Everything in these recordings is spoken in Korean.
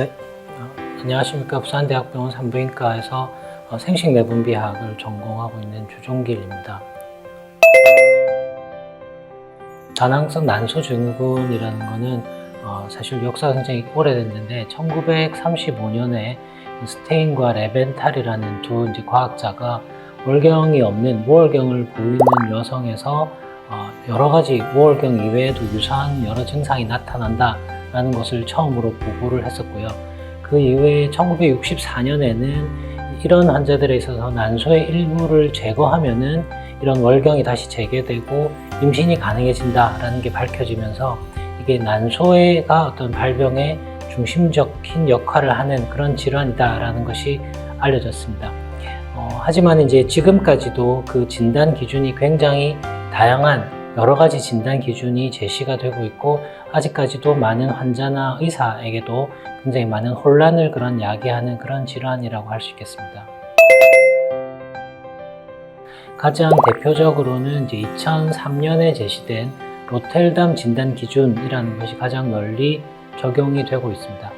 네, 안녕하십니까. 부산대학병원 산부인과에서 생식내분비학을 전공하고 있는 주종길입니다. 다낭성 난소증후군이라는 것은 사실 역사가 굉장히 오래됐는데 1935년에 스테인과 레벤탈이라는 두 과학자가 월경이 없는 무월경을 보이는 여성에서 여러 가지 무월경 이외에도 유사한 여러 증상이 나타난다라는 것을 처음으로 보고를 했었고요. 그 이후에 1964년에는 이런 환자들에 있어서 난소의 일부를 제거하면은 이런 월경이 다시 재개되고 임신이 가능해진다라는 게 밝혀지면서 이게 난소가 어떤 발병의 중심적인 역할을 하는 그런 질환이다라는 것이 알려졌습니다. 하지만 이제 지금까지도 그 진단 기준이 굉장히 다양한 여러 가지 진단 기준이 제시가 되고 있고 아직까지도 많은 환자나 의사에게도 굉장히 많은 혼란을 야기하는 그런 질환이라고 할 수 있겠습니다. 가장 대표적으로는 이제 2003년에 제시된 로텔담 진단 기준이라는 것이 가장 널리 적용이 되고 있습니다.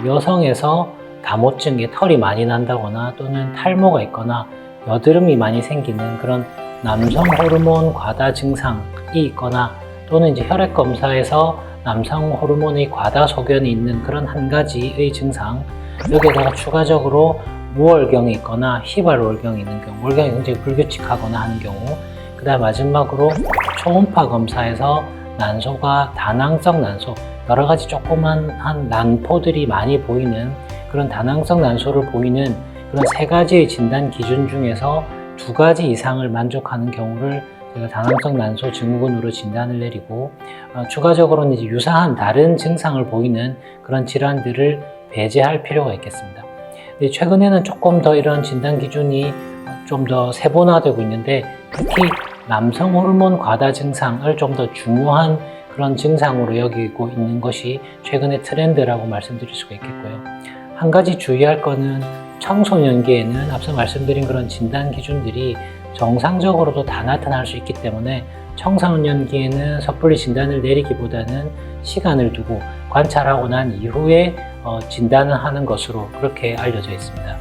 여성에서 다모증에 털이 많이 난다거나 또는 탈모가 있거나 여드름이 많이 생기는 그런 남성 호르몬 과다 증상이 있거나 또는 이제 혈액 검사에서 남성 호르몬의 과다 소견이 있는 그런 한 가지의 증상, 여기에다가 추가적으로 무월경이 있거나 희발월경이 있는 경우, 월경이 굉장히 불규칙하거나 하는 경우, 그 다음 마지막으로 초음파 검사에서 난소가 다낭성 난소, 여러 가지 조그만한 난포들이 많이 보이는 그런 다낭성 난소를 보이는 그런 세 가지의 진단 기준 중에서 두 가지 이상을 만족하는 경우를 저희가 다낭성 난소 증후군으로 진단을 내리고, 추가적으로는 이제 유사한 다른 증상을 보이는 그런 질환들을 배제할 필요가 있겠습니다. 최근에는 조금 더 이런 진단 기준이 좀 더 세분화되고 있는데, 특히 남성 호르몬 과다 증상을 좀 더 중요한 그런 증상으로 여기고 있는 것이 최근의 트렌드라고 말씀드릴 수가 있겠고요. 한 가지 주의할 거는 청소년기에는 앞서 말씀드린 그런 진단 기준들이 정상적으로도 다 나타날 수 있기 때문에 청소년기에는 섣불리 진단을 내리기보다는 시간을 두고 관찰하고 난 이후에 진단을 하는 것으로 그렇게 알려져 있습니다.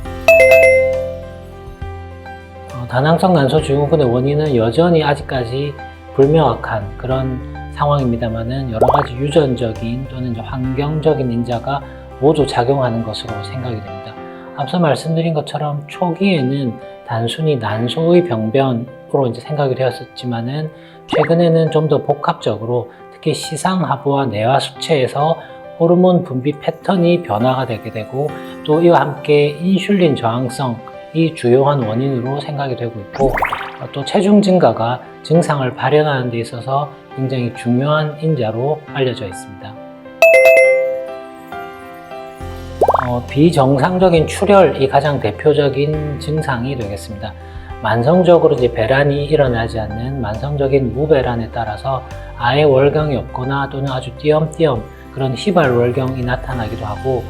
다낭성 난소 증후군의 원인은 여전히 아직까지 불명확한 그런 상황입니다만은 여러 가지 유전적인 또는 환경적인 인자가 모두 작용하는 것으로 생각이 됩니다. 앞서 말씀드린 것처럼 초기에는 단순히 난소의 병변으로 이제 생각이 되었었지만은 최근에는 좀 더 복합적으로 특히 시상하부와 내화 수체에서 호르몬 분비 패턴이 변화가 되게 되고 또 이와 함께 인슐린 저항성이 주요한 원인으로 생각이 되고 있고 또 체중 증가가 증상을 발현하는 데 있어서 굉장히 중요한 인자로 알려져 있습니다. 비정상적인 출혈이 가장 대표적인 증상이 되겠습니다. 만성적으로 이제 배란이 일어나지 않는 만성적인 무배란에 따라서 아예 월경이 없거나 또는 아주 띄엄띄엄 그런 희발월경이 나타나기도 하고,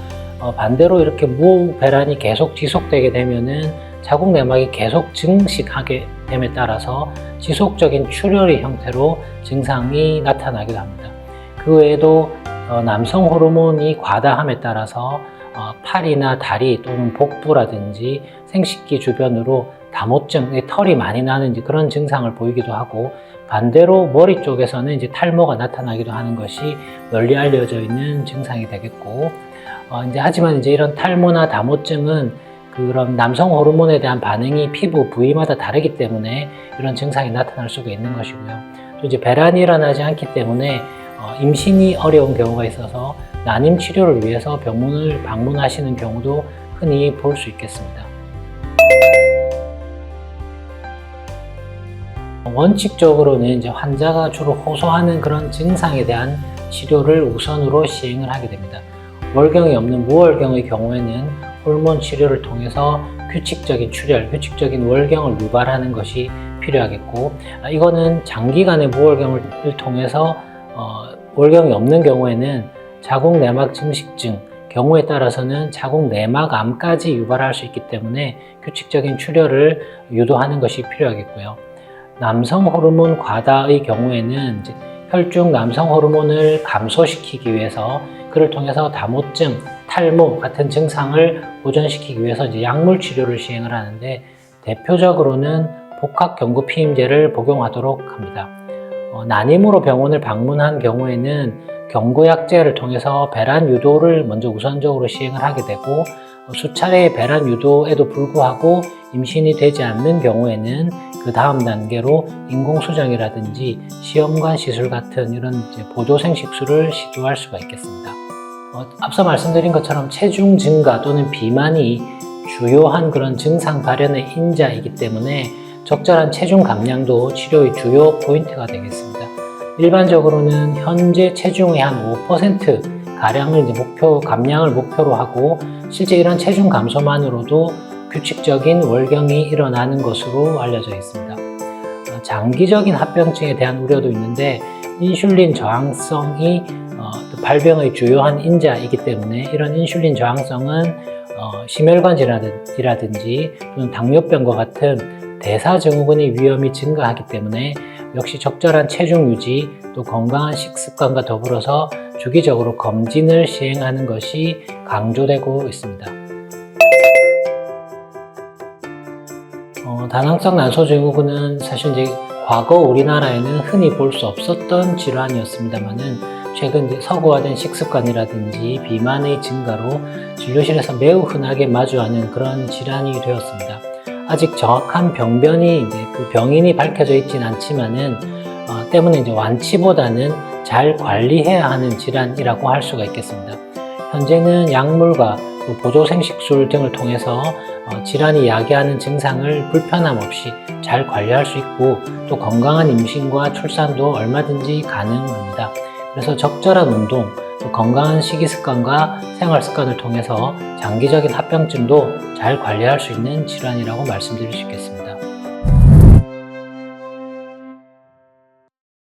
반대로 이렇게 무배란이 계속 지속되게 되면은 자궁 내막이 계속 증식하게 됨에 따라서 지속적인 출혈의 형태로 증상이 나타나기도 합니다. 그 외에도 남성 호르몬이 과다함에 따라서 팔이나 다리 또는 복부라든지 생식기 주변으로 다모증, 털이 많이 나는 그런 증상을 보이기도 하고, 반대로 머리 쪽에서는 이제 탈모가 나타나기도 하는 것이 널리 알려져 있는 증상이 되겠고, 하지만 이제 이런 탈모나 다모증은 그런 남성 호르몬에 대한 반응이 피부 부위마다 다르기 때문에 이런 증상이 나타날 수가 있는 것이고요. 또 이제 배란이 일어나지 않기 때문에 임신이 어려운 경우가 있어서 난임 치료를 위해서 병원을 방문하시는 경우도 흔히 볼 수 있겠습니다. 원칙적으로는 이제 환자가 주로 호소하는 그런 증상에 대한 치료를 우선으로 시행을 하게 됩니다. 월경이 없는 무월경의 경우에는 호르몬 치료를 통해서 규칙적인 출혈, 규칙적인 월경을 유발하는 것이 필요하겠고, 이거는 장기간의 무월경을 통해서 월경이 없는 경우에는 자궁 내막 증식증, 경우에 따라서는 자궁 내막암까지 유발할 수 있기 때문에 규칙적인 출혈을 유도하는 것이 필요하겠고요. 남성 호르몬 과다의 경우에는 혈중 남성 호르몬을 감소시키기 위해서 그를 통해서 다모증, 탈모 같은 증상을 보전시키기 위해서 이제 약물 치료를 시행을 하는데, 대표적으로는 복합경구 피임제를 복용하도록 합니다. 난임으로 병원을 방문한 경우에는 경구약제를 통해서 배란 유도를 먼저 우선적으로 시행을 하게 되고, 수차례의 배란 유도에도 불구하고 임신이 되지 않는 경우에는 그 다음 단계로 인공수정이라든지 시험관 시술 같은 이런 이제 보조생식술을 시도할 수가 있겠습니다. 앞서 말씀드린 것처럼 체중 증가 또는 비만이 주요한 그런 증상 발현의 인자이기 때문에 적절한 체중 감량도 치료의 주요 포인트가 되겠습니다. 일반적으로는 현재 체중의 한 5% 가량을 이제 감량을 목표로 하고, 실제 이런 체중 감소만으로도 규칙적인 월경이 일어나는 것으로 알려져 있습니다. 장기적인 합병증에 대한 우려도 있는데, 인슐린 저항성이 발병의 주요한 인자이기 때문에 이런 인슐린 저항성은 심혈관 질환이라든지 또는 당뇨병과 같은 대사증후군의 위험이 증가하기 때문에 역시 적절한 체중 유지, 또 건강한 식습관과 더불어서 주기적으로 검진을 시행하는 것이 강조되고 있습니다. 다낭성 난소증후군은 사실 이제 과거 우리나라에는 흔히 볼 수 없었던 질환이었습니다만은, 최근 서구화된 식습관이라든지 비만의 증가로 진료실에서 매우 흔하게 마주하는 그런 질환이 되었습니다. 아직 정확한 병변이 그 병인이 밝혀져 있지는 않지만은 때문에 이제 완치보다는 잘 관리해야 하는 질환이라고 할 수가 있겠습니다. 현재는 약물과 또 보조생식술 등을 통해서 질환이 야기하는 증상을 불편함 없이 잘 관리할 수 있고, 또 건강한 임신과 출산도 얼마든지 가능합니다. 그래서 적절한 운동, 또 건강한 식이습관과 생활습관을 통해서 장기적인 합병증도 잘 관리할 수 있는 질환이라고 말씀드릴 수 있겠습니다.